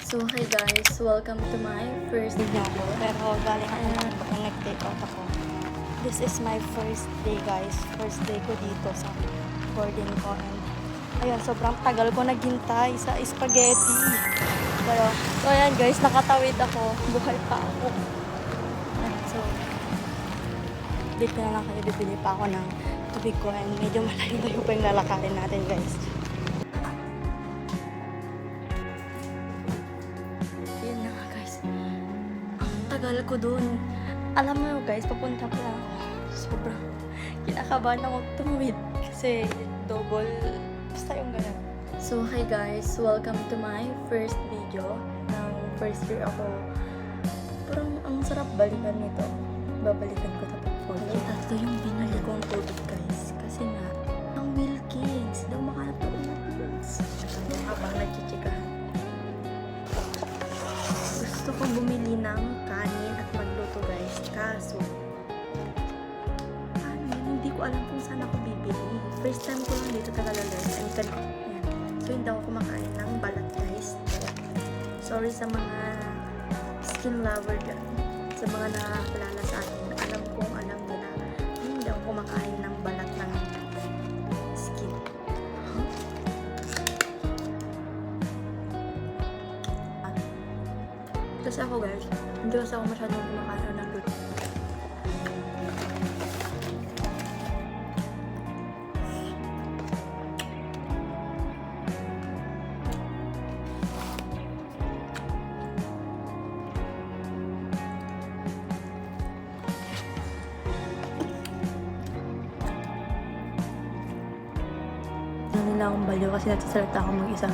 So hi guys, welcome to my first Video video. ko. Pero galing ako na baka nag-take out ako. This is my first day guys. First day ko dito sa boarding ko. And ayun, sobrang tagal ko naghintay sa spaghetti. Pero, so ayan guys, nakatawid ako. Buhay pa ako. Ayan, so, dito na lang kayo. Bibili pa ako ng tubig ko. And medyo malayo-layo pa yung lalakarin natin guys. Yun na nga guys. Ang tagal ko dun. Alam mo guys, papunta pa lang ako. Sobrang kinakabahan ako tumawid. Kasi double, basta yung ganun. So hi guys, welcome to my first video. Ng first year ako. Parang ang sarap balikan nito. Babalikan ko ito po. Ito yung binili kong tubig guys. Kasi nga, ang Wilkins. Daw makahanap ako ng Wilkins. Habang nagchichikahan. Gusto kong bumili ng kanin at magluto guys. Kaso, hindi ko alam kung saan ako bibili. First time ko lang dito talaga guys. Yan. So hindi ako kumakain ng balat guys. Sorry sa mga skin lover dyan. Sa mga nakakilala sa akin. Alam nila. Hindi ako kumakain ng balat ng skin. Kasi ako guys, hindi kasi ako masyadong kumakain ng luto. Nila akong baliw kasi nagsasalita ako mag-isa.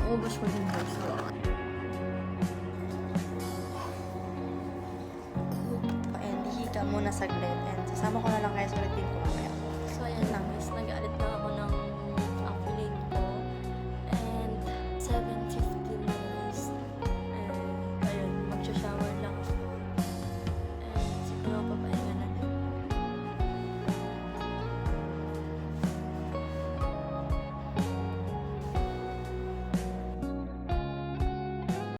Naubos ko din guys. And hihiga muna saglit. And sasama ko na lang guys ulit din ko mamaya. So ayan lang guys, nag-aalit na